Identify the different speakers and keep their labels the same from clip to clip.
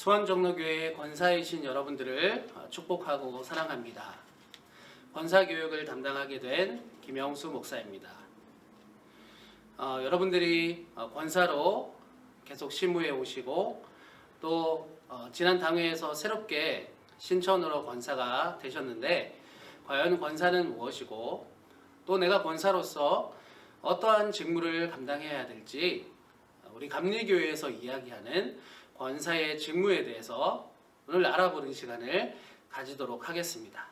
Speaker 1: 수원종로교회 권사이신 여러분들을 축복하고 사랑합니다. 권사교육을 담당하게 된 김영수 목사입니다. 여러분들이 권사로 계속 심우해 오시고 또 지난 당회에서 새롭게 신천으로 권사가 되셨는데 과연 권사는 무엇이고 또 내가 권사로서 어떠한 직무를 감당해야 될지 우리 감리교회에서 이야기하는 권사의 직무에 대해서 오늘 알아보는 시간을 가지도록 하겠습니다.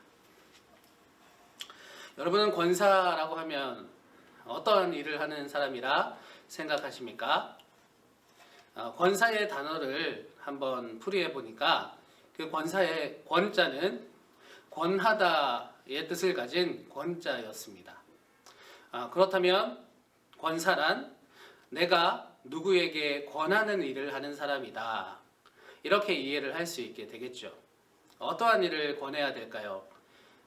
Speaker 1: 여러분은 권사라고 하면 어떠한 일을 하는 사람이라 생각하십니까? 권사의 단어를 한번 풀이해 보니까 그 권사의 권자는 권하다의 뜻을 가진 권자였습니다. 그렇다면 권사란 내가 누구에게 권하는 일을 하는 사람이다. 이렇게 이해를 할 수 있게 되겠죠. 어떠한 일을 권해야 될까요?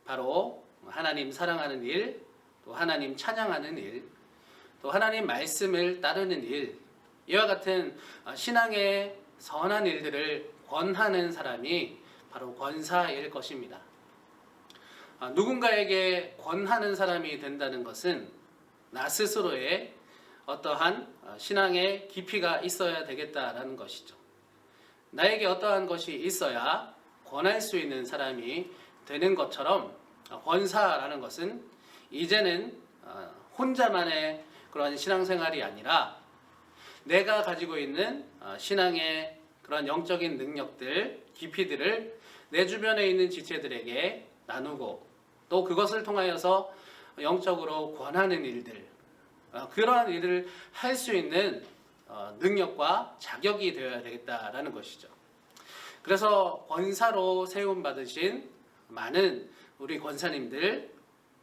Speaker 1: 바로 하나님 사랑하는 일, 또 하나님 찬양하는 일, 또 하나님 말씀을 따르는 일, 이와 같은 신앙의 선한 일들을 권하는 사람이 바로 권사일 것입니다. 누군가에게 권하는 사람이 된다는 것은 나 스스로의 어떠한 신앙의 깊이가 있어야 되겠다라는 것이죠. 나에게 어떠한 것이 있어야 권할 수 있는 사람이 되는 것처럼 권사라는 것은 이제는 혼자만의 그러한 신앙생활이 아니라 내가 가지고 있는 신앙의 그런 영적인 능력들, 깊이들을 내 주변에 있는 지체들에게 나누고 또 그것을 통하여서 영적으로 권하는 일들, 그러한 일을 할 수 있는 능력과 자격이 되어야 되겠다라는 것이죠. 그래서 권사로 세움 받으신 많은 우리 권사님들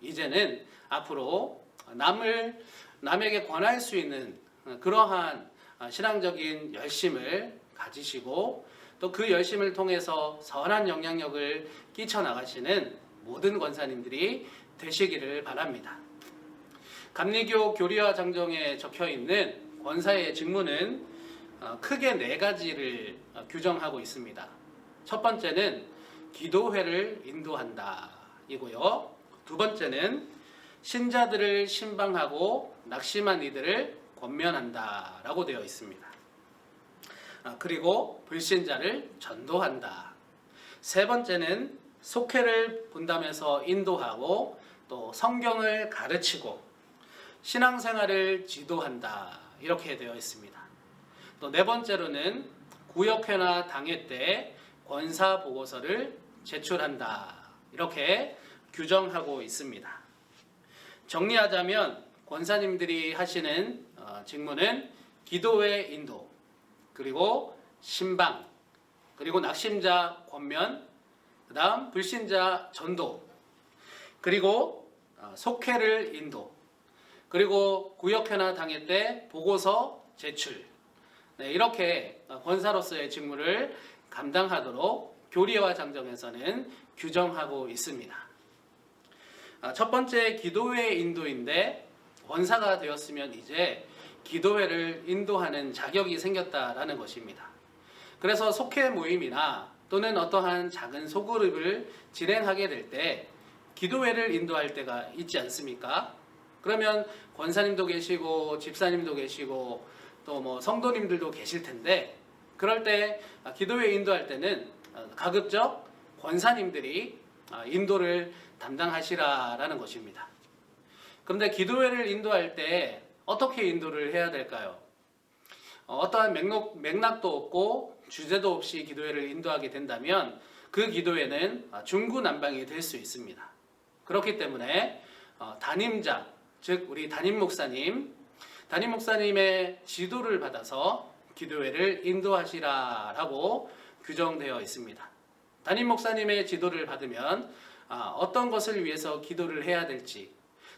Speaker 1: 이제는 앞으로 남에게 권할 수 있는 그러한 신앙적인 열심을 가지시고 또 그 열심을 통해서 선한 영향력을 끼쳐 나가시는 모든 권사님들이 되시기를 바랍니다. 감리교 교리와 장정에 적혀 있는 권사의 직무는 크게 4가지를 규정하고 있습니다. 첫 번째는 기도회를 인도한다 이고요. 두 번째는 신자들을 신방하고 낙심한 이들을 권면한다 라고 되어 있습니다. 그리고 불신자를 전도한다. 세 번째는 속회를 분담해서 인도하고 또 성경을 가르치고 신앙생활을 지도한다 이렇게 되어 있습니다. 또 4번째로는 구역회나 당회 때 권사 보고서를 제출한다 이렇게 규정하고 있습니다. 정리하자면 권사님들이 하시는 직무는 기도회 인도, 그리고 신방, 그리고 낙심자 권면, 그 다음 불신자 전도, 그리고 속회를 인도, 그리고 구역회나 당회 때 보고서 제출, 이렇게 권사로서의 직무를 감당하도록 교리와 장정에서는 규정하고 있습니다. 첫 번째 기도회 인도인데 권사가 되었으면 이제 기도회를 인도하는 자격이 생겼다라는 것입니다. 그래서 속회 모임이나 또는 어떠한 작은 소그룹을 진행하게 될 때 기도회를 인도할 때가 있지 않습니까? 그러면 권사님도 계시고 집사님도 계시고 또 뭐 성도님들도 계실 텐데 그럴 때 기도회 인도할 때는 가급적 권사님들이 인도를 담당하시라라는 것입니다. 그런데 기도회를 인도할 때 어떻게 인도를 해야 될까요? 어떠한 맥락도 없고 주제도 없이 기도회를 인도하게 된다면 그 기도회는 중구난방이 될 수 있습니다. 그렇기 때문에 담임자, 즉 우리 담임 목사님의 지도를 받아서 기도회를 인도하시라라고 규정되어 있습니다. 담임 목사님의 지도를 받으면 어떤 것을 위해서 기도를 해야 될지,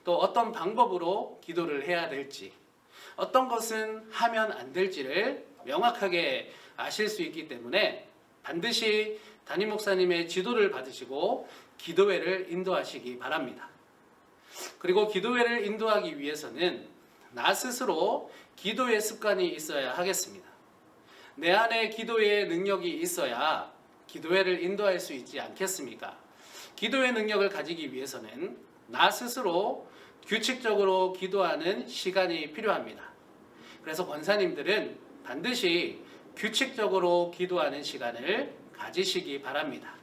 Speaker 1: 또 어떤 방법으로 기도를 해야 될지, 어떤 것은 하면 안 될지를 명확하게 아실 수 있기 때문에 반드시 담임 목사님의 지도를 받으시고 기도회를 인도하시기 바랍니다. 그리고 기도회를 인도하기 위해서는 나 스스로 기도의 습관이 있어야 하겠습니다. 내 안에 기도의 능력이 있어야 기도회를 인도할 수 있지 않겠습니까? 기도의 능력을 가지기 위해서는 나 스스로 규칙적으로 기도하는 시간이 필요합니다. 그래서 권사님들은 반드시 규칙적으로 기도하는 시간을 가지시기 바랍니다.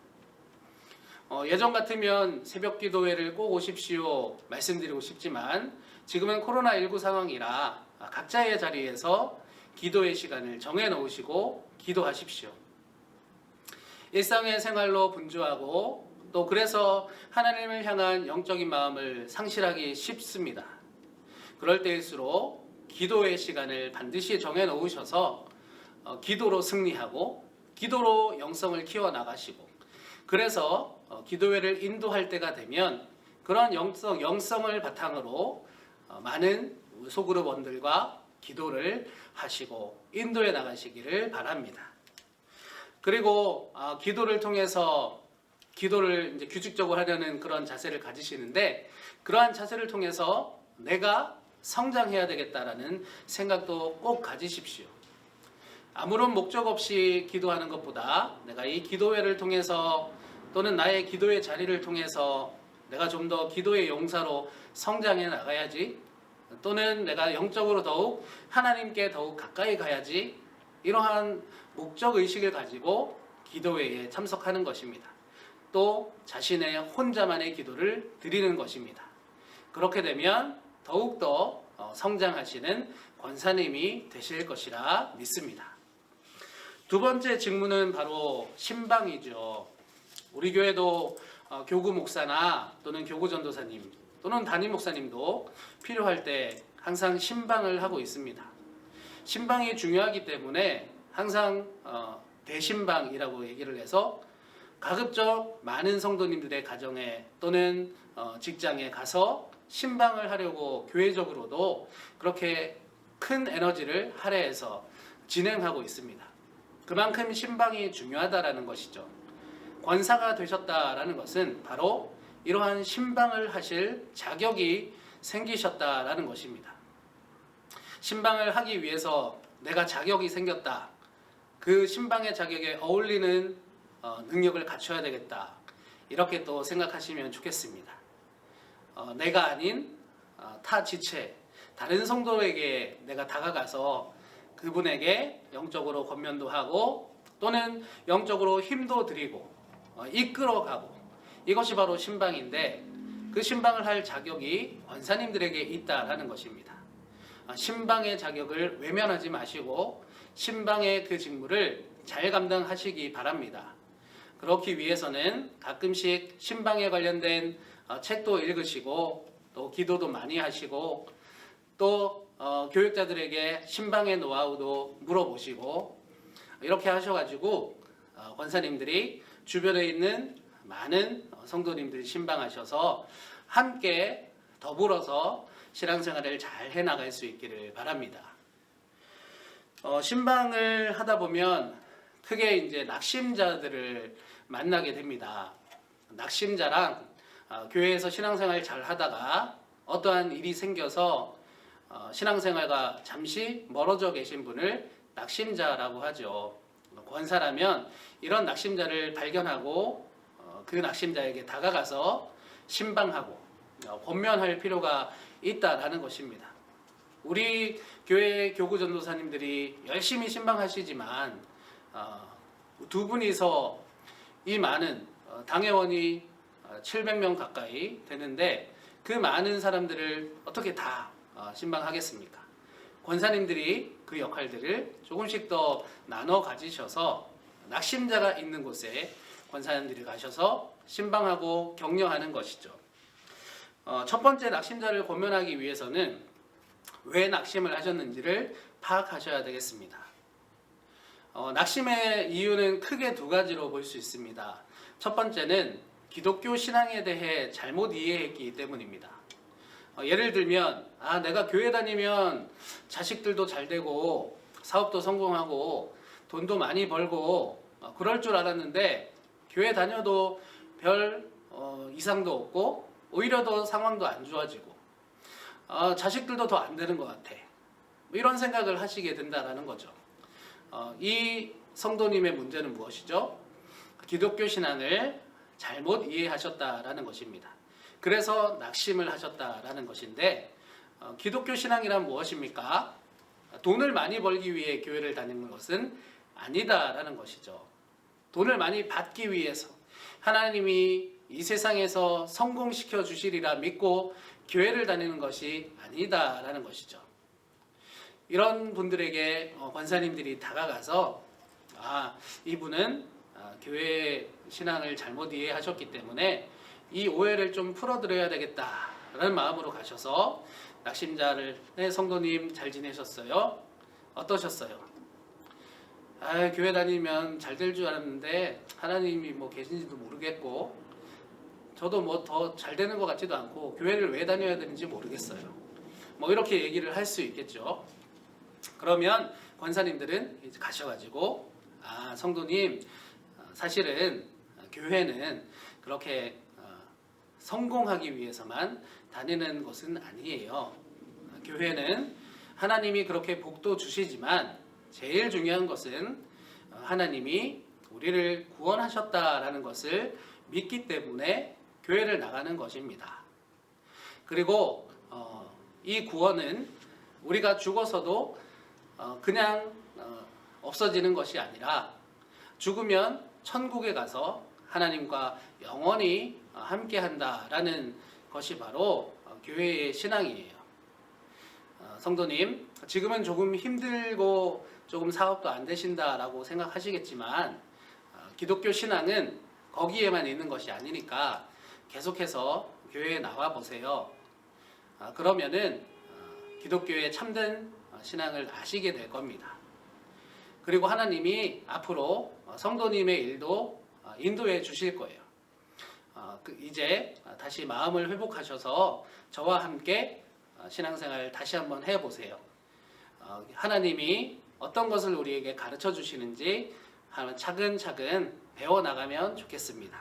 Speaker 1: 예전 같으면 새벽 기도회를 꼭 오십시오 말씀드리고 싶지만 지금은 코로나19 상황이라 각자의 자리에서 기도의 시간을 정해 놓으시고 기도하십시오. 일상의 생활로 분주하고 또 그래서 하나님을 향한 영적인 마음을 상실하기 쉽습니다. 그럴 때일수록 기도의 시간을 반드시 정해 놓으셔서 기도로 승리하고 기도로 영성을 키워나가시고 그래서 기도회를 인도할 때가 되면 그런 영성을 바탕으로 많은 소그룹원들과 기도를 하시고 인도해 나가시기를 바랍니다. 그리고 기도를 통해서 기도를 이제 규칙적으로 하려는 그런 자세를 가지시는데 그러한 자세를 통해서 내가 성장해야 되겠다라는 생각도 꼭 가지십시오. 아무런 목적 없이 기도하는 것보다 내가 이 기도회를 통해서 또는 나의 기도의 자리를 통해서 내가 좀 더 기도의 용사로 성장해 나가야지 또는 내가 영적으로 더욱 하나님께 더욱 가까이 가야지 이러한 목적 의식을 가지고 기도회에 참석하는 것입니다. 또 자신의 혼자만의 기도를 드리는 것입니다. 그렇게 되면 더욱더 성장하시는 권사님이 되실 것이라 믿습니다. 두 번째 직무는 바로 신방이죠. 우리 교회도 교구 목사나 또는 교구 전도사님 또는 담임 목사님도 필요할 때 항상 신방을 하고 있습니다. 신방이 중요하기 때문에 항상 대신방이라고 얘기를 해서 가급적 많은 성도님들의 가정에 또는 직장에 가서 신방을 하려고 교회적으로도 그렇게 큰 에너지를 할애해서 진행하고 있습니다. 그만큼 신방이 중요하다라는 것이죠. 권사가 되셨다라는 것은 바로 이러한 신방을 하실 자격이 생기셨다라는 것입니다. 신방을 하기 위해서 내가 자격이 생겼다. 그 신방의 자격에 어울리는 능력을 갖춰야 되겠다. 이렇게 또 생각하시면 좋겠습니다. 내가 아닌 타 지체, 다른 성도에게 내가 다가가서 그분에게 영적으로 권면도 하고 또는 영적으로 힘도 드리고 이끌어가고 이것이 바로 신방인데 그 신방을 할 자격이 권사님들에게 있다라는 것입니다. 신방의 자격을 외면하지 마시고 신방의 그 직무를 잘 감당하시기 바랍니다. 그렇기 위해서는 가끔씩 신방에 관련된 책도 읽으시고 또 기도도 많이 하시고 또 교육자들에게 신방의 노하우도 물어보시고 이렇게 하셔가지고 권사님들이 주변에 있는 많은 성도님들이 신방하셔서 함께 더불어서 신앙생활을 잘 해나갈 수 있기를 바랍니다. 신방을 하다 보면 크게 이제 낙심자들을 만나게 됩니다. 낙심자랑 교회에서 신앙생활 잘 하다가 어떠한 일이 생겨서 신앙생활과 잠시 멀어져 계신 분을 낙심자라고 하죠. 권사라면 이런 낙심자를 발견하고 그 낙심자에게 다가가서 신방하고 권면할 필요가 있다라는 것입니다. 우리 교회 교구 전도사님들이 열심히 신방하시지만 두 분이서 이 많은 당회원이 700명 가까이 되는데 그 많은 사람들을 어떻게 다 신방하겠습니까? 권사님들이 그 역할들을 조금씩 더 나눠 가지셔서 낙심자가 있는 곳에 권사님들이 가셔서 신방하고 격려하는 것이죠. 첫 번째 낙심자를 권면하기 위해서는 왜 낙심을 하셨는지를 파악하셔야 되겠습니다. 낙심의 이유는 크게 두 가지로 볼 수 있습니다. 첫 번째는 기독교 신앙에 대해 잘못 이해했기 때문입니다. 예를 들면 내가 교회 다니면 자식들도 잘 되고 사업도 성공하고 돈도 많이 벌고 그럴 줄 알았는데 교회 다녀도 별 이상도 없고 오히려 더 상황도 안 좋아지고 자식들도 더 안 되는 것 같아. 이런 생각을 하시게 된다라는 거죠. 이 성도님의 문제는 무엇이죠? 기독교 신앙을 잘못 이해하셨다라는 것입니다. 그래서 낙심을 하셨다라는 것인데, 기독교 신앙이란 무엇입니까? 돈을 많이 벌기 위해 교회를 다니는 것은 아니다라는 것이죠. 돈을 많이 받기 위해서 하나님이 이 세상에서 성공시켜 주시리라 믿고 교회를 다니는 것이 아니다라는 것이죠. 이런 분들에게 권사님들이 다가가서 이분은 교회 신앙을 잘못 이해하셨기 때문에 이 오해를 좀 풀어드려야 되겠다라는 마음으로 가셔서 낙심자를 성도님 잘 지내셨어요? 어떠셨어요? 교회 다니면 잘 될 줄 알았는데 하나님이 뭐 계신지도 모르겠고 저도 뭐 더 잘 되는 것 같지도 않고 교회를 왜 다녀야 되는지 모르겠어요. 뭐 이렇게 얘기를 할 수 있겠죠. 그러면 권사님들은 이제 가셔가지고 성도님 사실은 교회는 그렇게 성공하기 위해서만 다니는 것은 아니에요. 교회는 하나님이 그렇게 복도 주시지만 제일 중요한 것은 하나님이 우리를 구원하셨다라는 것을 믿기 때문에 교회를 나가는 것입니다. 그리고 이 구원은 우리가 죽어서도 그냥 없어지는 것이 아니라 죽으면 천국에 가서 하나님과 영원히 함께 한다라는 것이 바로 교회의 신앙이에요. 성도님, 지금은 조금 힘들고 조금 사업도 안 되신다라고 생각하시겠지만 기독교 신앙은 거기에만 있는 것이 아니니까 계속해서 교회에 나와 보세요. 그러면은 기독교의 참된 신앙을 아시게 될 겁니다. 그리고 하나님이 앞으로 성도님의 일도 인도해 주실 거예요. 이제 다시 마음을 회복하셔서 저와 함께 신앙생활 다시 한번 해보세요. 하나님이 어떤 것을 우리에게 가르쳐 주시는지 차근차근 배워나가면 좋겠습니다.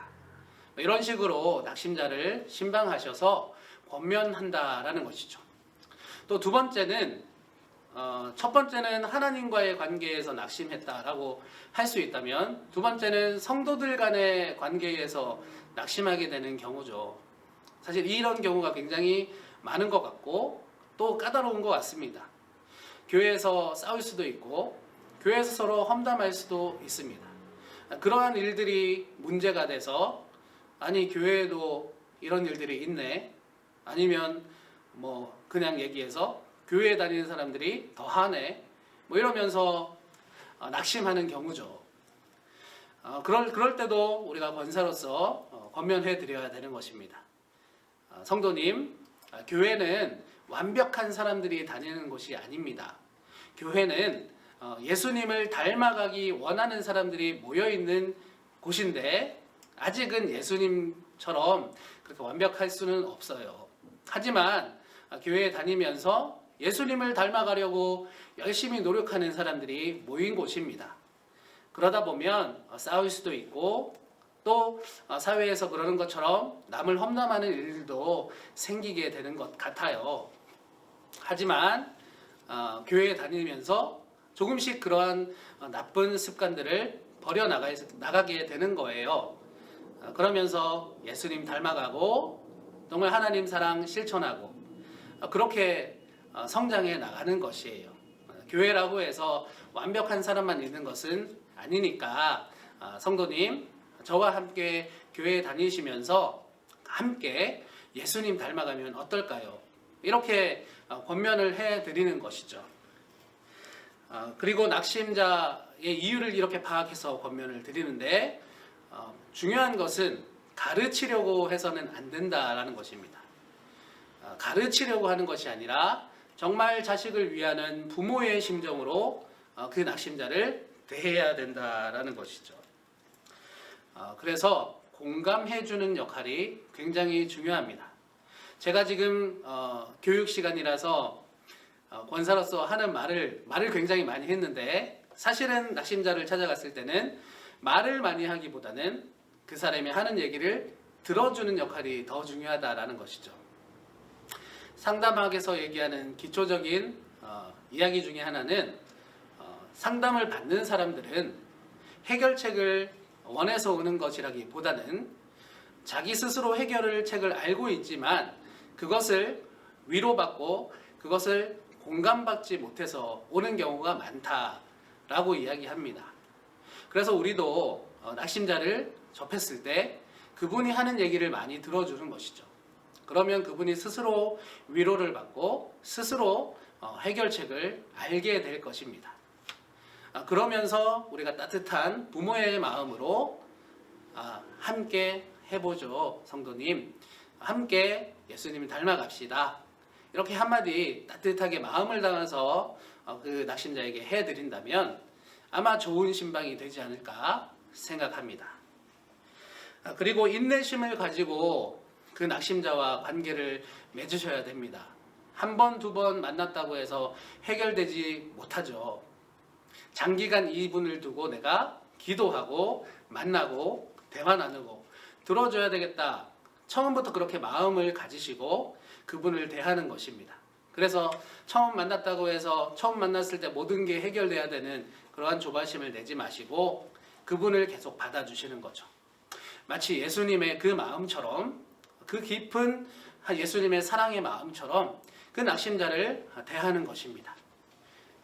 Speaker 1: 이런 식으로 낙심자를 신방하셔서 권면한다라는 것이죠. 또 두 번째는 첫 번째는 하나님과의 관계에서 낙심했다라고 할 수 있다면 두 번째는 성도들 간의 관계에서 낙심하게 되는 경우죠. 사실 이런 경우가 굉장히 많은 것 같고 또 까다로운 것 같습니다. 교회에서 싸울 수도 있고 교회에서 서로 험담할 수도 있습니다. 그러한 일들이 문제가 돼서 교회에도 이런 일들이 있네, 아니면 뭐 그냥 얘기해서 교회에 다니는 사람들이 더 하네, 뭐 이러면서 낙심하는 경우죠. 그럴 때도 우리가 권사로서 권면해 드려야 되는 것입니다. 성도님, 교회는 완벽한 사람들이 다니는 곳이 아닙니다. 교회는 예수님을 닮아가기 원하는 사람들이 모여있는 곳인데 아직은 예수님처럼 그렇게 완벽할 수는 없어요. 하지만 교회에 다니면서 예수님을 닮아가려고 열심히 노력하는 사람들이 모인 곳입니다. 그러다 보면 싸울 수도 있고 또 사회에서 그러는 것처럼 남을 험담하는 일들도 생기게 되는 것 같아요. 하지만 교회에 다니면서 조금씩 그러한 나쁜 습관들을 버려나가게 되는 거예요. 그러면서 예수님 닮아가고 정말 하나님 사랑 실천하고 그렇게 성장해 나가는 것이에요. 교회라고 해서 완벽한 사람만 있는 것은 아니니까 성도님, 저와 함께 교회에 다니시면서 함께 예수님 닮아가면 어떨까요? 이렇게 권면을 해드리는 것이죠. 그리고 낙심자의 이유를 이렇게 파악해서 권면을 드리는데 중요한 것은 가르치려고 해서는 안 된다라는 것입니다. 가르치려고 하는 것이 아니라 정말 자식을 위하는 부모의 심정으로 그 낙심자를 대해야 된다라는 것이죠. 그래서 공감해주는 역할이 굉장히 중요합니다. 제가 지금 교육 시간이라서 권사로서 하는 말을 굉장히 많이 했는데 사실은 낙심자를 찾아갔을 때는 말을 많이 하기보다는 그 사람이 하는 얘기를 들어주는 역할이 더 중요하다라는 것이죠. 상담학에서 얘기하는 기초적인 이야기 중에 하나는 상담을 받는 사람들은 해결책을 원해서 오는 것이라기보다는 자기 스스로 해결책을 알고 있지만 그것을 위로받고 그것을 공감받지 못해서 오는 경우가 많다라고 이야기합니다. 그래서 우리도 낙심자를 접했을 때 그분이 하는 얘기를 많이 들어주는 것이죠. 그러면 그분이 스스로 위로를 받고 스스로 해결책을 알게 될 것입니다. 그러면서 우리가 따뜻한 부모의 마음으로 함께 해보죠. 성도님, 함께 예수님 닮아갑시다. 이렇게 한마디 따뜻하게 마음을 담아서 그 낙심자에게 해드린다면 아마 좋은 신방이 되지 않을까 생각합니다. 그리고 인내심을 가지고 그 낙심자와 관계를 맺으셔야 됩니다. 한 번, 두 번 만났다고 해서 해결되지 못하죠. 장기간 이분을 두고 내가 기도하고 만나고 대화 나누고 들어줘야 되겠다. 처음부터 그렇게 마음을 가지시고 그분을 대하는 것입니다. 그래서 처음 만났다고 해서 처음 만났을 때 모든 게 해결돼야 되는 그러한 조바심을 내지 마시고 그분을 계속 받아주시는 거죠. 마치 예수님의 그 마음처럼, 그 깊은 예수님의 사랑의 마음처럼 그 낙심자를 대하는 것입니다.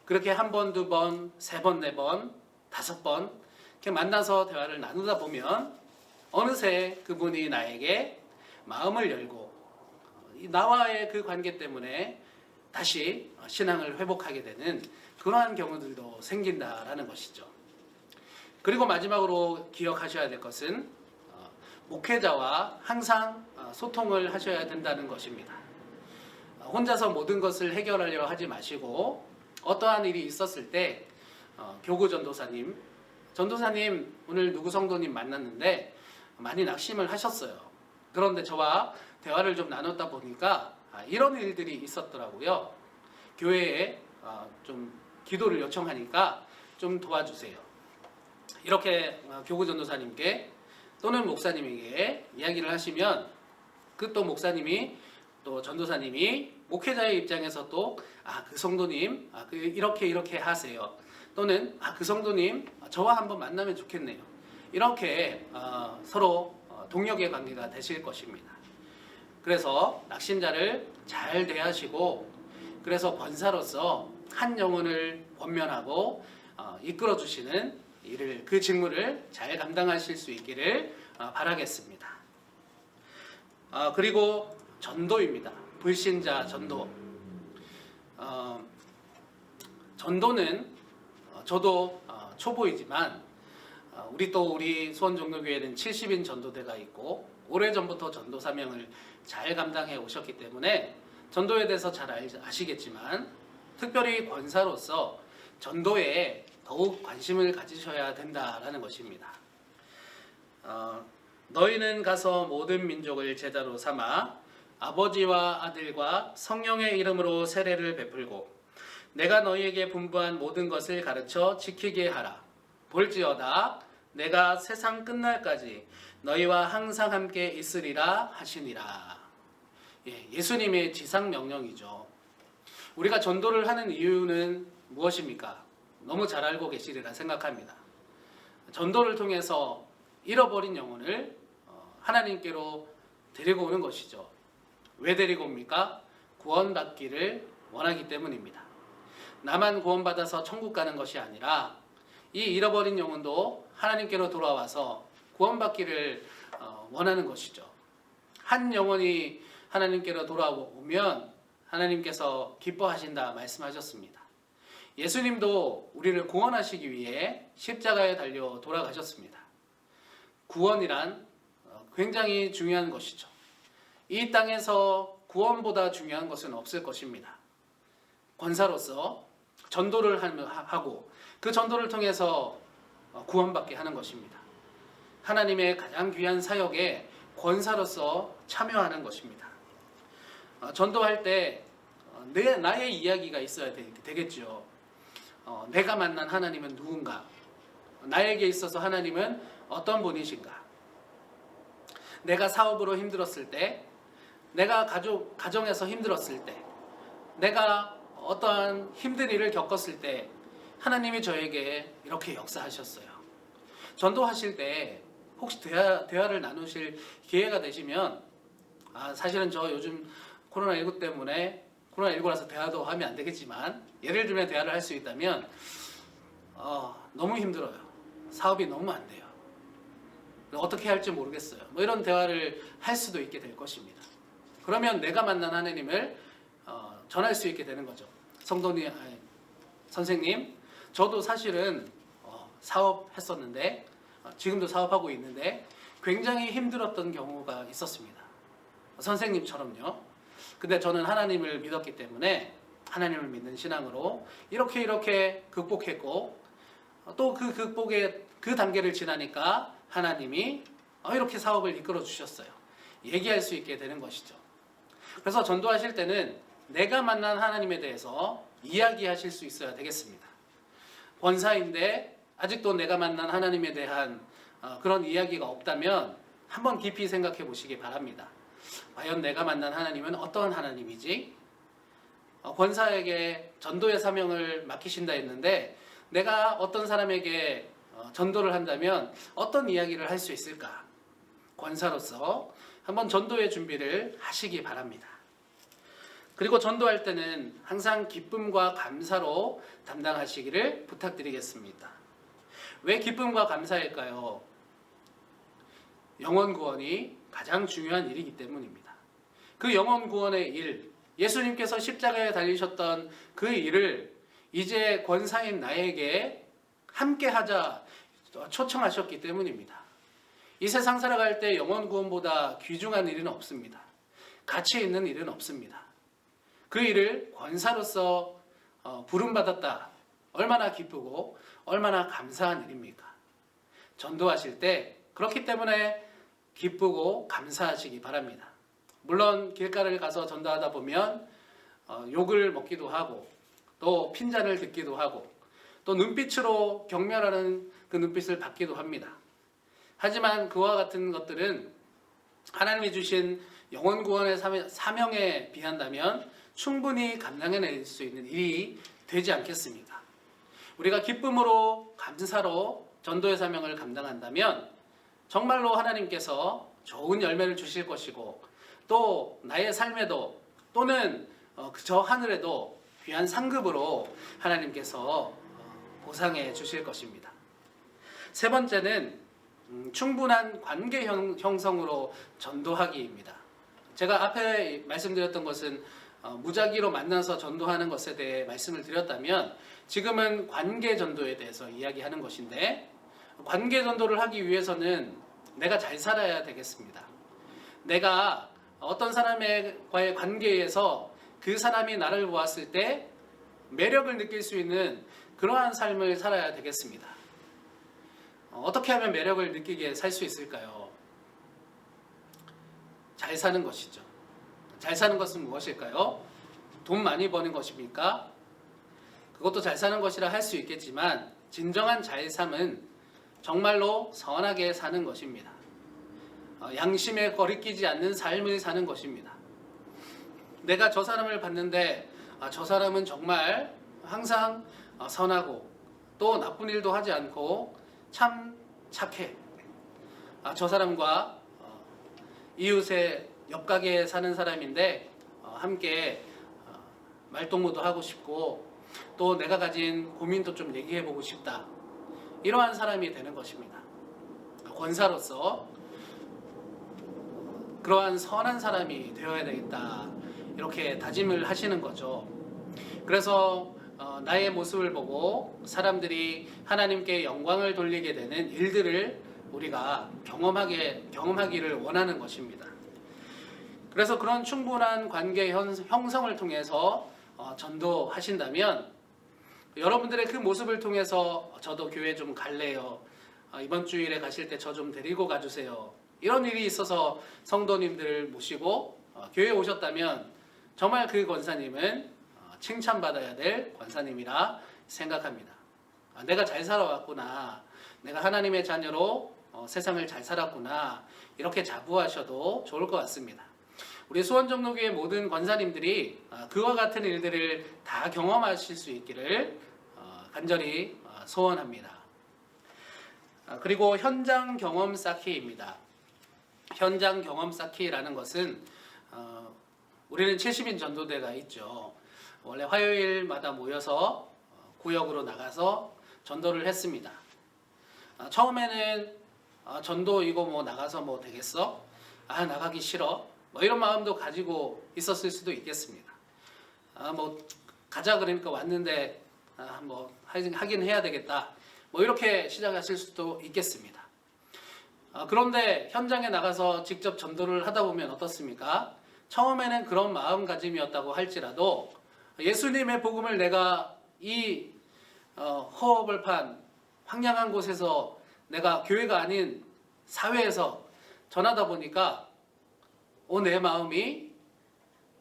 Speaker 1: 그렇게 한 번, 두 번, 세 번, 네 번, 다섯 번 이렇게 만나서 대화를 나누다 보면 어느새 그분이 나에게 마음을 열고 나와의 그 관계 때문에 다시 신앙을 회복하게 되는 그러한 경우들도 생긴다라는 것이죠. 그리고 마지막으로 기억하셔야 될 것은 목회자와 항상 소통을 하셔야 된다는 것입니다. 혼자서 모든 것을 해결하려 하지 마시고 어떠한 일이 있었을 때 교구 전도사님 오늘 누구 성도님 만났는데 많이 낙심을 하셨어요. 그런데 저와 대화를 좀 나눴다 보니까 이런 일들이 있었더라고요. 교회에 좀 기도를 요청하니까 좀 도와주세요. 이렇게 교구 전도사님께 또는 목사님에게 이야기를 하시면 그 또 목사님이 또 전도사님이 목회자의 입장에서 또 그 성도님 이렇게 하세요. 또는 그 성도님 저와 한번 만나면 좋겠네요. 이렇게 서로 동력의 관계가 되실 것입니다. 그래서 낙심자를 잘 대하시고 그래서 권사로서 한 영혼을 권면하고 이끌어 주시는 일을 그 직무를 잘 감당하실 수 있기를 바라겠습니다. 그리고 전도입니다. 불신자 전도. 전도는 저도 초보이지만 우리 수원종교교회는 70인 전도대가 있고 오래전부터 전도 사명을 잘 감당해 오셨기 때문에 전도에 대해서 잘 아시겠지만 특별히 권사로서 전도에 더욱 관심을 가지셔야 된다라는 것입니다. 너희는 가서 모든 민족을 제자로 삼아 아버지와 아들과 성령의 이름으로 세례를 베풀고 내가 너희에게 분부한 모든 것을 가르쳐 지키게 하라. 볼지어다 내가 세상 끝날까지 너희와 항상 함께 있으리라 하시니라. 예수님의 지상 명령이죠. 우리가 전도를 하는 이유는 무엇입니까? 너무 잘 알고 계시리라 생각합니다. 전도를 통해서 잃어버린 영혼을 하나님께로 데리고 오는 것이죠. 왜 데리고 옵니까? 구원받기를 원하기 때문입니다. 나만 구원받아서 천국 가는 것이 아니라 이 잃어버린 영혼도 하나님께로 돌아와서 구원받기를 원하는 것이죠. 한 영혼이 하나님께로 돌아오면 하나님께서 기뻐하신다 말씀하셨습니다. 예수님도 우리를 구원하시기 위해 십자가에 달려 돌아가셨습니다. 구원이란 굉장히 중요한 것이죠. 이 땅에서 구원보다 중요한 것은 없을 것입니다. 권사로서 전도를 하고 그 전도를 통해서 구원받게 하는 것입니다. 하나님의 가장 귀한 사역에 권사로서 참여하는 것입니다. 전도할 때 나의 이야기가 있어야 되겠죠. 내가 만난 하나님은 누군가? 나에게 있어서 하나님은 어떤 분이신가? 내가 사업으로 힘들었을 때, 내가 가정에서 힘들었을 때, 내가 어떠한 힘든 일을 겪었을 때 하나님이 저에게 이렇게 역사하셨어요. 전도하실 때 혹시 대화를 나누실 기회가 되시면, 사실은 저 요즘 코로나19 때문에 코로나19라서 대화도 하면 안 되겠지만, 예를 들면 대화를 할 수 있다면 너무 힘들어요. 사업이 너무 안 돼요. 어떻게 할지 모르겠어요. 뭐 이런 대화를 할 수도 있게 될 것입니다. 그러면 내가 만난 하나님을 전할 수 있게 되는 거죠. 성도님, 선생님, 저도 사실은 사업했었는데 지금도 사업하고 있는데 굉장히 힘들었던 경우가 있었습니다. 선생님처럼요. 근데 저는 하나님을 믿었기 때문에 하나님을 믿는 신앙으로 이렇게 극복했고, 또 그 극복의 그 단계를 지나니까 하나님이 이렇게 사업을 이끌어 주셨어요. 얘기할 수 있게 되는 것이죠. 그래서 전도하실 때는 내가 만난 하나님에 대해서 이야기하실 수 있어야 되겠습니다. 권사인데 아직도 내가 만난 하나님에 대한 그런 이야기가 없다면 한번 깊이 생각해 보시기 바랍니다. 과연 내가 만난 하나님은 어떤 하나님이지? 권사에게 전도의 사명을 맡기신다 했는데 내가 어떤 사람에게 전도를 한다면 어떤 이야기를 할 수 있을까? 권사로서 한번 전도의 준비를 하시기 바랍니다. 그리고 전도할 때는 항상 기쁨과 감사로 담당하시기를 부탁드리겠습니다. 왜 기쁨과 감사일까요? 영혼 구원이 가장 중요한 일이기 때문입니다. 그 영혼 구원의 일, 예수님께서 십자가에 달리셨던 그 일을 이제 권사인 나에게 함께 하자 초청하셨기 때문입니다. 이 세상 살아갈 때 영혼 구원보다 귀중한 일은 없습니다. 가치 있는 일은 없습니다. 그 일을 권사로서 부름받았다. 얼마나 기쁘고 얼마나 감사한 일입니까? 전도하실 때 그렇기 때문에 기쁘고 감사하시기 바랍니다. 물론 길가를 가서 전도하다 보면 욕을 먹기도 하고 또 핀잔을 듣기도 하고 또 눈빛으로 경멸하는 그 눈빛을 받기도 합니다. 하지만 그와 같은 것들은 하나님이 주신 영혼 구원의 사명에 비한다면 충분히 감당해낼 수 있는 일이 되지 않겠습니까? 우리가 기쁨으로 감사로 전도의 사명을 감당한다면 정말로 하나님께서 좋은 열매를 주실 것이고 또 나의 삶에도 또는 저 하늘에도 귀한 상급으로 하나님께서 보상해 주실 것입니다. 세 번째는 충분한 관계 형성으로 전도하기입니다. 제가 앞에 말씀드렸던 것은 무작위로 만나서 전도하는 것에 대해 말씀을 드렸다면 지금은 관계 전도에 대해서 이야기하는 것인데, 관계 전도를 하기 위해서는 내가 잘 살아야 되겠습니다. 내가 어떤 사람과의 관계에서 그 사람이 나를 보았을 때 매력을 느낄 수 있는 그러한 삶을 살아야 되겠습니다. 어떻게 하면 매력을 느끼게 살 수 있을까요? 잘 사는 것이죠. 잘 사는 것은 무엇일까요? 돈 많이 버는 것입니까? 그것도 잘 사는 것이라 할 수 있겠지만 진정한 잘 삶은 정말로 선하게 사는 것입니다. 양심에 거리끼지 않는 삶을 사는 것입니다. 내가 저 사람을 봤는데 저 사람은 정말 항상 선하고 또 나쁜 일도 하지 않고 참 착해. 저 사람과 이웃의 옆가게에 사는 사람인데 함께 말동무도 하고 싶고 또 내가 가진 고민도 좀 얘기해보고 싶다. 이러한 사람이 되는 것입니다. 권사로서 그러한 선한 사람이 되어야 되겠다. 이렇게 다짐을 하시는 거죠. 그래서 나의 모습을 보고 사람들이 하나님께 영광을 돌리게 되는 일들을 우리가 경험하기를 원하는 것입니다. 그래서 그런 충분한 관계 형성을 통해서 전도하신다면 여러분들의 그 모습을 통해서 저도 교회 좀 갈래요. 이번 주일에 가실 때 저 좀 데리고 가주세요. 이런 일이 있어서 성도님들을 모시고 교회에 오셨다면 정말 그 권사님은 칭찬받아야 될 권사님이라 생각합니다. 내가 잘 살아왔구나. 내가 하나님의 자녀로 세상을 잘 살았구나. 이렇게 자부하셔도 좋을 것 같습니다. 우리 수원정로교회 모든 권사님들이 그와 같은 일들을 다 경험하실 수 있기를 간절히 소원합니다. 그리고 현장 경험 쌓기입니다. 현장 경험 쌓기라는 것은 우리는 70인 전도대가 있죠. 원래 화요일마다 모여서 구역으로 나가서 전도를 했습니다. 처음에는 전도 이거 뭐 나가서 뭐 되겠어? 나가기 싫어. 뭐 이런 마음도 가지고 있었을 수도 있겠습니다. 뭐 가자 그러니까 왔는데 뭐 하긴 해야 되겠다. 뭐 이렇게 시작하실 수도 있겠습니다. 그런데 현장에 나가서 직접 전도를 하다 보면 어떻습니까? 처음에는 그런 마음가짐이었다고 할지라도 예수님의 복음을 내가 이 허허벌판 황량한 곳에서 내가 교회가 아닌 사회에서 전하다 보니까 내 마음이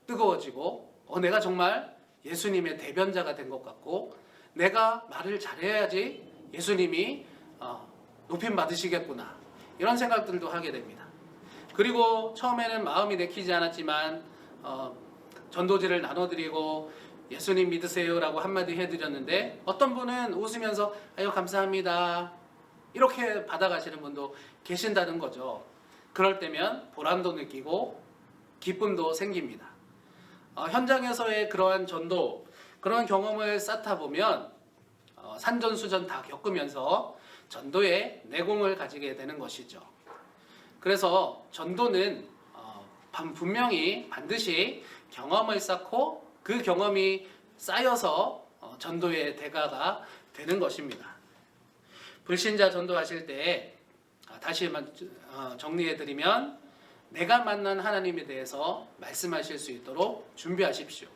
Speaker 1: 뜨거워지고 내가 정말 예수님의 대변자가 된 것 같고 내가 말을 잘해야지 예수님이 높임 받으시겠구나 이런 생각들도 하게 됩니다. 그리고 처음에는 마음이 내키지 않았지만 전도지를 나눠드리고 예수님 믿으세요라고 한마디 해드렸는데 어떤 분은 웃으면서 아유 감사합니다 이렇게 받아가시는 분도 계신다는 거죠. 그럴 때면 보람도 느끼고 기쁨도 생깁니다. 현장에서의 그러한 전도 그런 경험을 쌓다 보면 산전수전 다 겪으면서 전도의 내공을 가지게 되는 것이죠. 그래서 전도는 분명히 반드시 경험을 쌓고 그 경험이 쌓여서 전도의 대가가 되는 것입니다. 불신자 전도하실 때 다시 정리해드리면 내가 만난 하나님에 대해서 말씀하실 수 있도록 준비하십시오.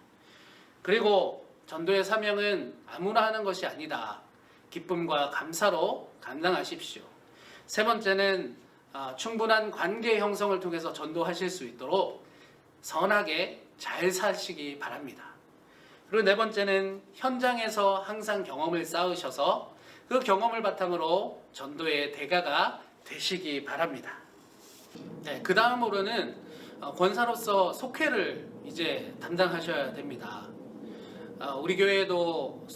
Speaker 1: 그리고 전도의 사명은 아무나 하는 것이 아니다. 기쁨과 감사로 감당하십시오. 세 번째는 충분한 관계 형성을 통해서 전도하실 수 있도록 선하게 잘 사시기 바랍니다. 그리고 네 번째는 현장에서 항상 경험을 쌓으셔서 그 경험을 바탕으로 전도의 대가가 되시기 바랍니다. 네, 그 다음으로는 권사로서 속회를 이제 담당하셔야 됩니다. 우리 교회에도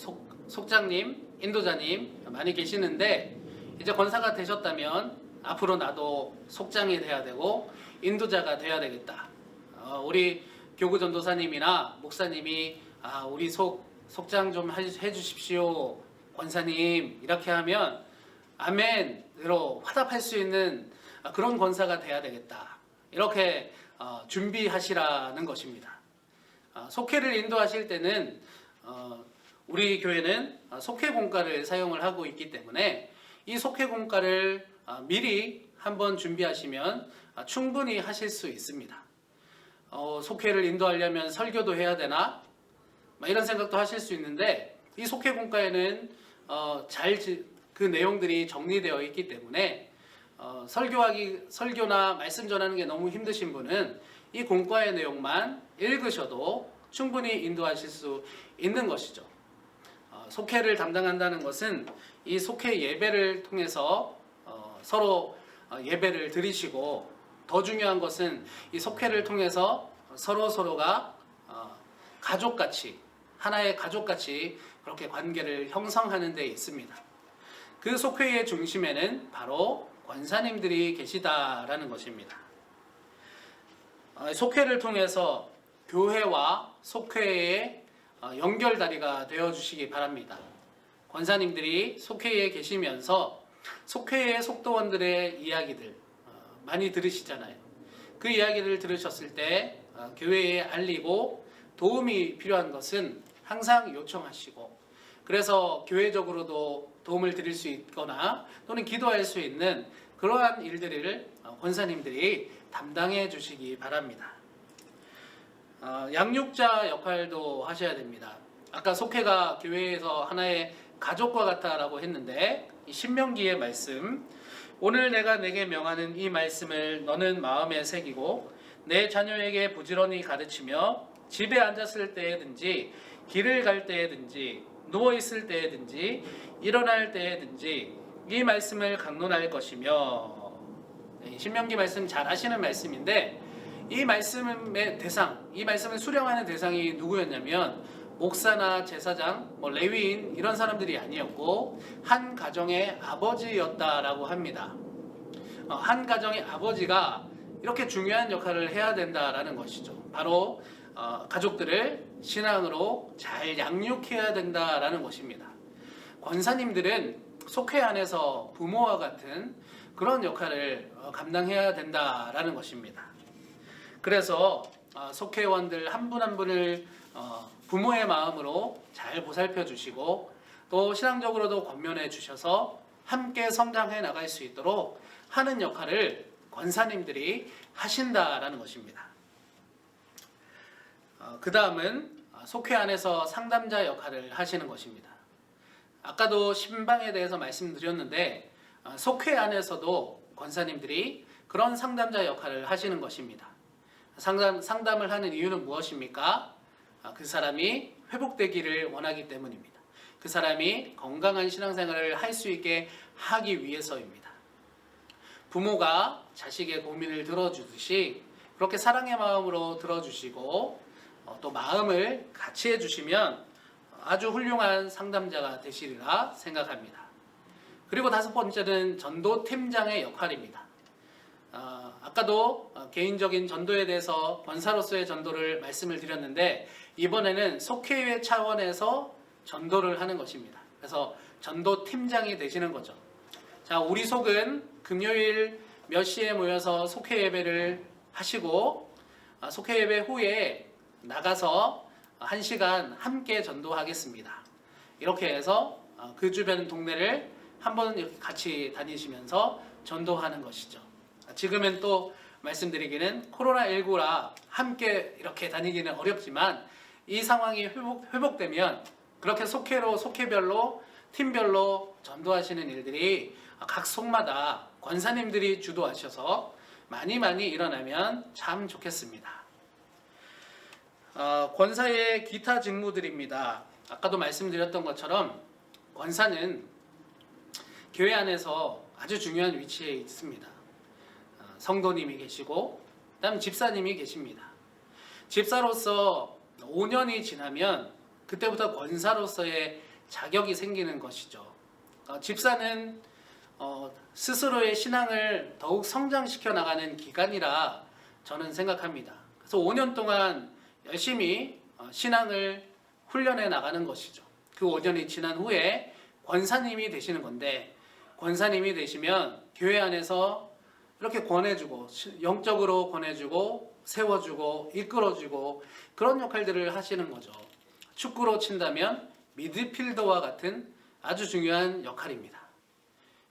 Speaker 1: 속장님, 인도자님 많이 계시는데 이제 권사가 되셨다면 앞으로 나도 속장이 돼야 되고 인도자가 돼야 되겠다. 우리 교구 전도사님이나 목사님이 우리 속장 좀 해주십시오 권사님 이렇게 하면 아멘으로 화답할 수 있는 그런 권사가 돼야 되겠다. 이렇게 준비하시라는 것입니다. 속회를 인도하실 때는 우리 교회는 속회 공과를 사용을 하고 있기 때문에 이 속회 공과를 미리 한번 준비하시면 충분히 하실 수 있습니다. 속회를 인도하려면 설교도 해야 되나? 이런 생각도 하실 수 있는데 이 속회 공과에는 그 내용들이 정리되어 있기 때문에 설교나 말씀 전하는 게 너무 힘드신 분은 이 공과의 내용만 읽으셔도 충분히 인도하실 수 있는 것이죠. 속회를 담당한다는 것은 이 속회 예배를 통해서 서로 예배를 드리시고 더 중요한 것은 이 속회를 통해서 서로가 가족같이 하나의 가족같이 그렇게 관계를 형성하는 데 있습니다. 그 속회의 중심에는 바로 권사님들이 계시다라는 것입니다. 속회를 통해서 교회와 속회의 연결다리가 되어주시기 바랍니다. 권사님들이 속회에 계시면서 속회의 속도원들의 이야기들 많이 들으시잖아요. 그 이야기를 들으셨을 때 교회에 알리고 도움이 필요한 것은 항상 요청하시고 그래서 교회적으로도 도움을 드릴 수 있거나 또는 기도할 수 있는 그러한 일들을 권사님들이 담당해 주시기 바랍니다. 양육자 역할도 하셔야 됩니다. 아까 속회가 교회에서 하나의 가족과 같다라고 했는데 이 신명기의 말씀 오늘 내가 내게 명하는 이 말씀을 너는 마음에 새기고 내 자녀에게 부지런히 가르치며 집에 앉았을 때에든지 길을 갈 때에든지 누워있을 때에든지 일어날 때에든지 이 말씀을 강론할 것이며 신명기 말씀 잘 아시는 말씀인데 이 말씀의 대상, 이 말씀을 수령하는 대상이 누구였냐면 목사나 제사장, 레위인 이런 사람들이 아니었고 한 가정의 아버지였다라고 합니다. 한 가정의 아버지가 이렇게 중요한 역할을 해야 된다라는 것이죠. 바로 가족들을 신앙으로 잘 양육해야 된다라는 것입니다. 권사님들은 속회 안에서 부모와 같은 그런 역할을 감당해야 된다라는 것입니다. 그래서 속회원들 한 분 한 분을 부모의 마음으로 잘 보살펴 주시고 또 신앙적으로도 권면해 주셔서 함께 성장해 나갈 수 있도록 하는 역할을 권사님들이 하신다라는 것입니다. 그 다음은 속회 안에서 상담자 역할을 하시는 것입니다. 아까도 신방에 대해서 말씀드렸는데 속회 안에서도 권사님들이 그런 상담자 역할을 하시는 것입니다. 상담을 하는 이유는 무엇입니까? 그 사람이 회복되기를 원하기 때문입니다. 그 사람이 건강한 신앙생활을 할 수 있게 하기 위해서입니다. 부모가 자식의 고민을 들어주듯이 그렇게 사랑의 마음으로 들어주시고 또 마음을 같이 해주시면 아주 훌륭한 상담자가 되시리라 생각합니다. 그리고 다섯 번째는 전도팀장의 역할입니다. 아까도 개인적인 전도에 대해서 권사로서의 전도를 말씀을 드렸는데 이번에는 속회회 차원에서 전도를 하는 것입니다. 그래서 전도팀장이 되시는 거죠. 자, 우리 속은 금요일 몇 시에 모여서 속회 예배를 하시고 속회 예배 후에 나가서 1시간 함께 전도하겠습니다. 이렇게 해서 그 주변 동네를 한번 이렇게 같이 다니시면서 전도하는 것이죠. 지금은 또 말씀드리기는 코로나19라 함께 이렇게 다니기는 어렵지만 이 상황이 회복되면 그렇게 속회별로 팀별로 전도하시는 일들이 각 속마다 권사님들이 주도하셔서 많이 일어나면 참 좋겠습니다. 권사의 기타 직무들입니다. 아까도 말씀드렸던 것처럼 권사는 교회 안에서 아주 중요한 위치에 있습니다. 성도님이 계시고 그다음 집사님이 계십니다. 집사로서 5년이 지나면 그때부터 권사로서의 자격이 생기는 것이죠. 집사는 스스로의 신앙을 더욱 성장시켜 나가는 기간이라 저는 생각합니다. 그래서 5년 동안 열심히 신앙을 훈련해 나가는 것이죠. 그 5년이 지난 후에 권사님이 되시는 건데 권사님이 되시면 교회 안에서 이렇게 권해주고 영적으로 권해주고 세워주고 이끌어주고 그런 역할들을 하시는 거죠. 축구로 친다면 미드필더와 같은 아주 중요한 역할입니다.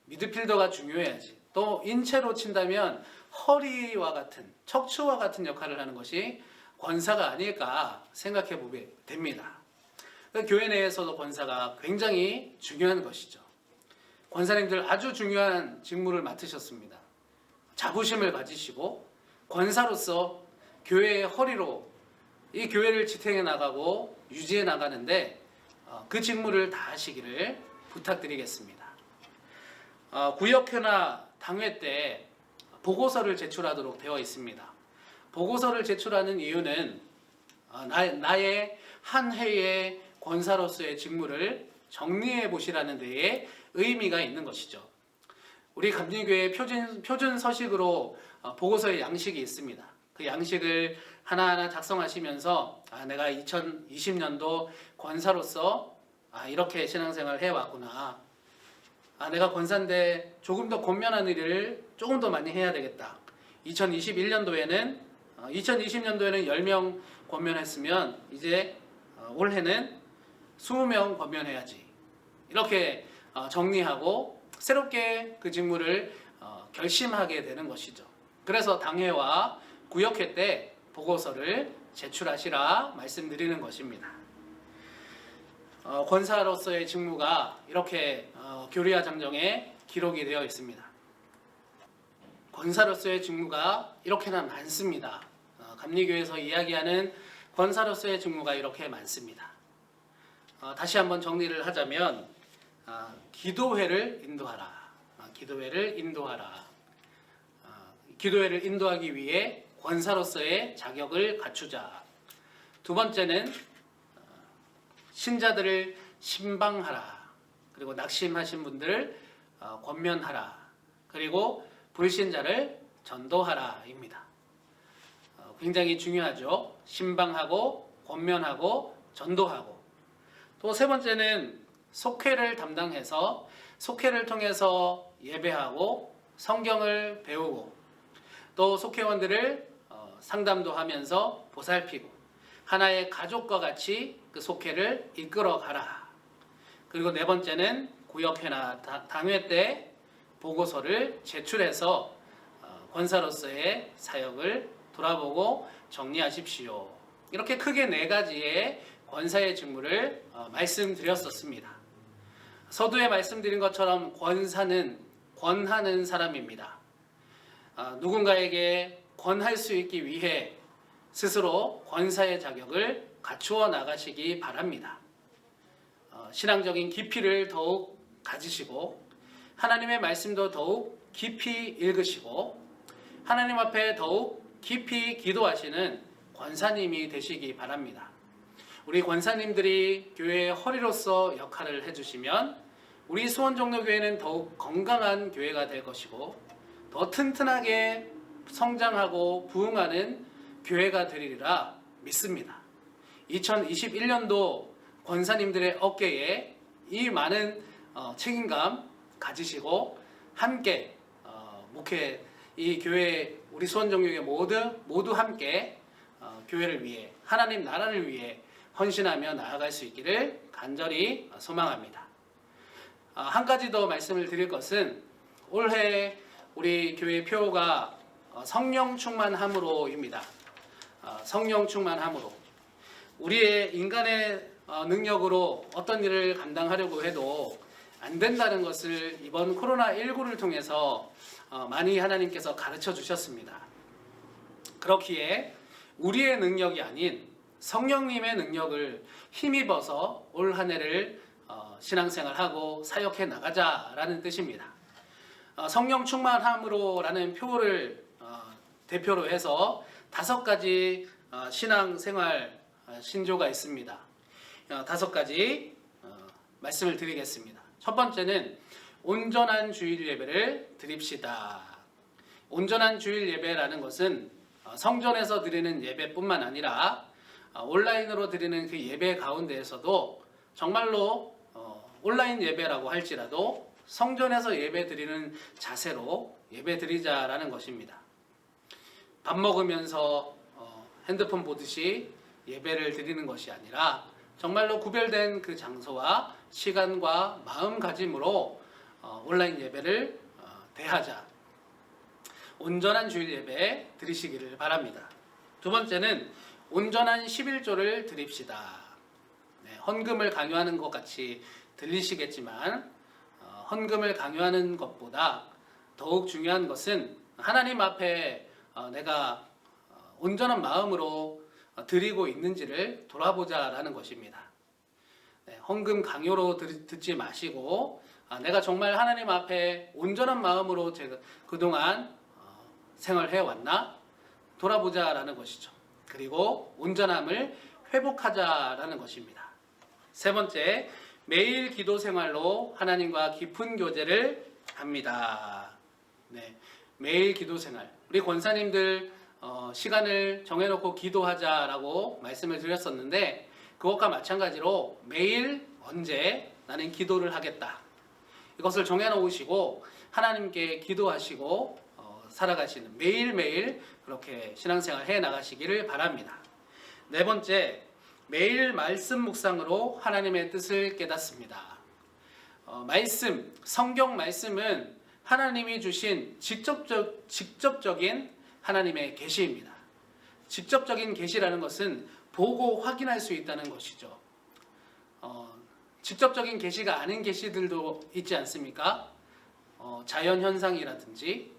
Speaker 1: 미드필더가 중요해야지. 또 인체로 친다면 허리와 같은 척추와 같은 역할을 하는 것이 권사가 아닐까 생각해 보게 됩니다. 교회 내에서도 권사가 굉장히 중요한 것이죠. 권사님들 아주 중요한 직무를 맡으셨습니다. 자부심을 가지시고 권사로서 교회의 허리로 이 교회를 지탱해 나가고 유지해 나가는데 그 직무를 다하시기를 부탁드리겠습니다. 구역회나 당회 때 보고서를 제출하도록 되어 있습니다. 보고서를 제출하는 이유는 나의 한 해의 권사로서의 직무를 정리해 보시라는 데에 의미가 있는 것이죠. 우리 감리교회 표준 서식으로 보고서의 양식이 있습니다. 그 양식을 하나하나 작성하시면서 내가 2020년도 권사로서 이렇게 신앙생활을 해왔구나. 내가 권사인데 조금 더 권면하는 일을 조금 더 많이 해야 되겠다. 2020년도에는 10명 권면했으면 이제 올해는 20명 권면해야지. 이렇게 정리하고 새롭게 그 직무를 결심하게 되는 것이죠. 그래서 당회와 구역회 때 보고서를 제출하시라 말씀드리는 것입니다. 권사로서의 직무가 이렇게 교리와 장정에 기록이 되어 있습니다. 권사로서의 직무가 이렇게나 많습니다. 감리교에서 이야기하는 권사로서의 직무가 이렇게 많습니다. 다시 한번 정리를 하자면 기도회를 인도하라. 기도회를 인도하기 위해 권사로서의 자격을 갖추자. 두 번째는 신자들을 신방하라. 그리고 낙심하신 분들을 권면하라. 그리고 불신자를 전도하라입니다. 굉장히 중요하죠. 신방하고 권면하고 전도하고. 또 세 번째는 속회를 담당해서 속회를 통해서 예배하고 성경을 배우고 또 속회원들을 상담도 하면서 보살피고 하나의 가족과 같이 그 속회를 이끌어 가라. 그리고 네 번째는 구역회나 당회 때 보고서를 제출해서 권사로서의 사역을 돌아보고 정리하십시오. 이렇게 크게 네 가지의 권사의 직무를 말씀드렸었습니다. 서두에 말씀드린 것처럼 권사는 권하는 사람입니다. 누군가에게 권할 수 있기 위해 스스로 권사의 자격을 갖추어 나가시기 바랍니다. 신앙적인 깊이를 더욱 가지시고 하나님의 말씀도 더욱 깊이 읽으시고 하나님 앞에 더욱 깊이 기도하시는 권사님이 되시기 바랍니다. 우리 권사님들이 교회의 허리로서 역할을 해주시면 우리 수원종로교회는 더욱 건강한 교회가 될 것이고 더 튼튼하게 성장하고 부흥하는 교회가 되리라 믿습니다. 2021년도 권사님들의 어깨에 이 많은 책임감 가지시고 함께 목회 이 교회 우리 수원종교회 모두 함께 교회를 위해 하나님 나라를 위해 헌신하며 나아갈 수 있기를 간절히 소망합니다. 한 가지 더 말씀을 드릴 것은 올해 우리 교회 표어가 성령 충만함으로입니다. 성령 충만함으로 우리의 인간의 능력으로 어떤 일을 감당하려고 해도 안 된다는 것을 이번 코로나19를 통해서 많이 하나님께서 가르쳐 주셨습니다. 그렇기에 우리의 능력이 아닌 성령님의 능력을 힘입어서 올 한 해를 신앙생활하고 사역해 나가자라는 뜻입니다. 성령 충만함으로라는 표를 대표로 해서 5가지 신앙생활 신조가 있습니다. 5가지 말씀을 드리겠습니다. 첫 번째는 온전한 주일 예배를 드립시다. 온전한 주일 예배라는 것은 성전에서 드리는 예배뿐만 아니라 온라인으로 드리는 그 예배 가운데에서도 정말로 온라인 예배라고 할지라도 성전에서 예배 드리는 자세로 예배 드리자라는 것입니다. 밥 먹으면서 핸드폰 보듯이 예배를 드리는 것이 아니라 정말로 구별된 그 장소와 시간과 마음가짐으로 온라인 예배를 대하자. 온전한 주일 예배 드리시기를 바랍니다. 두 번째는 온전한 11조를 드립시다. 헌금을 강요하는 것 같이 들리시겠지만 헌금을 강요하는 것보다 더욱 중요한 것은 하나님 앞에 내가 온전한 마음으로 드리고 있는지를 돌아보자라는 것입니다. 헌금 강요로 듣지 마시고 내가 정말 하나님 앞에 온전한 마음으로 제가 그동안 생활해 왔나 돌아보자라는 것이죠. 그리고 온전함을 회복하자라는 것입니다. 세 번째, 매일 기도 생활로 하나님과 깊은 교제를 합니다. 매일 기도 생활. 우리 권사님들 시간을 정해놓고 기도하자라고 말씀을 드렸었는데 그것과 마찬가지로 매일 언제 나는 기도를 하겠다. 이것을 정해놓으시고 하나님께 기도하시고 살아가시는 매일매일 그렇게 신앙생활 해 나가시기를 바랍니다. 네 번째, 매일 말씀 묵상으로 하나님의 뜻을 깨닫습니다. 성경 말씀은 하나님이 주신 직접적인 하나님의 계시입니다. 직접적인 계시라는 것은 보고 확인할 수 있다는 것이죠. 직접적인 계시가 아닌 계시들도 있지 않습니까? 자연현상이라든지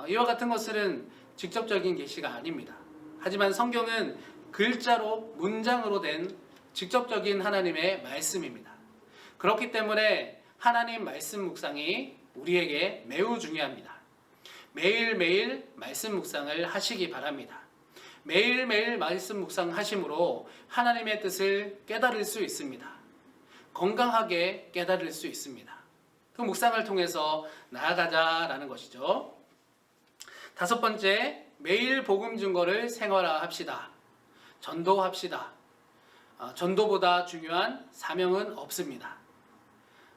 Speaker 1: 이와 같은 것들은 직접적인 계시가 아닙니다. 하지만 성경은 글자로 문장으로 된 직접적인 하나님의 말씀입니다. 그렇기 때문에 하나님 말씀 묵상이 우리에게 매우 중요합니다. 매일매일 말씀 묵상을 하시기 바랍니다. 매일매일 말씀 묵상하심으로 하나님의 뜻을 깨달을 수 있습니다. 건강하게 깨달을 수 있습니다. 그 묵상을 통해서 나아가자라는 것이죠. 다섯 번째, 매일 복음 증거를 생활화합시다. 전도합시다. 전도보다 중요한 사명은 없습니다.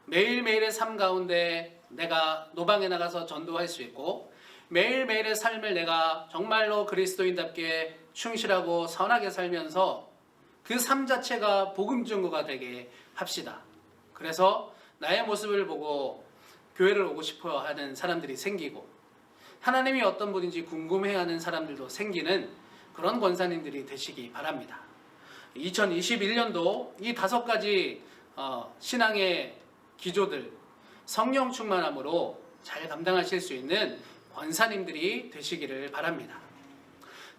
Speaker 1: 매일매일의 삶 가운데 내가 노방에 나가서 전도할 수 있고, 매일매일의 삶을 내가 정말로 그리스도인답게 충실하고 선하게 살면서 그 삶 자체가 복음 증거가 되게 합시다. 그래서 나의 모습을 보고 교회를 오고 싶어 하는 사람들이 생기고, 하나님이 어떤 분인지 궁금해하는 사람들도 생기는 그런 권사님들이 되시기 바랍니다. 2021년도 이 다섯 가지 신앙의 기조들, 성령 충만함으로 잘 감당하실 수 있는 권사님들이 되시기를 바랍니다.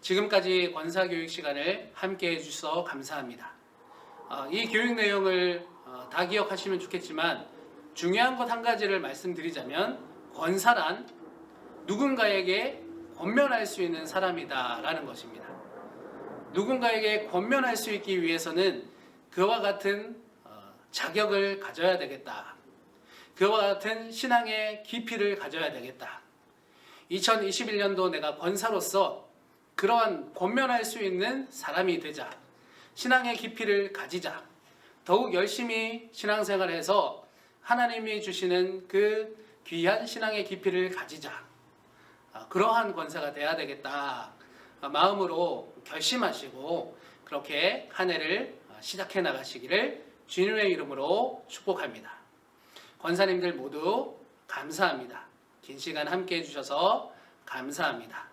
Speaker 1: 지금까지 권사교육 시간을 함께 해주셔서 감사합니다. 이 교육 내용을 다 기억하시면 좋겠지만, 중요한 것 한 가지를 말씀드리자면, 권사란 누군가에게 권면할 수 있는 사람이다 라는 것입니다. 누군가에게 권면할 수 있기 위해서는 그와 같은 자격을 가져야 되겠다. 그와 같은 신앙의 깊이를 가져야 되겠다. 2021년도 내가 권사로서 그러한 권면할 수 있는 사람이 되자. 신앙의 깊이를 가지자. 더욱 열심히 신앙생활해서 하나님이 주시는 그 귀한 신앙의 깊이를 가지자. 그러한 권사가 돼야 되겠다. 마음으로 결심하시고 그렇게 한 해를 시작해 나가시기를 주님의 이름으로 축복합니다. 권사님들 모두 감사합니다. 긴 시간 함께 해주셔서 감사합니다.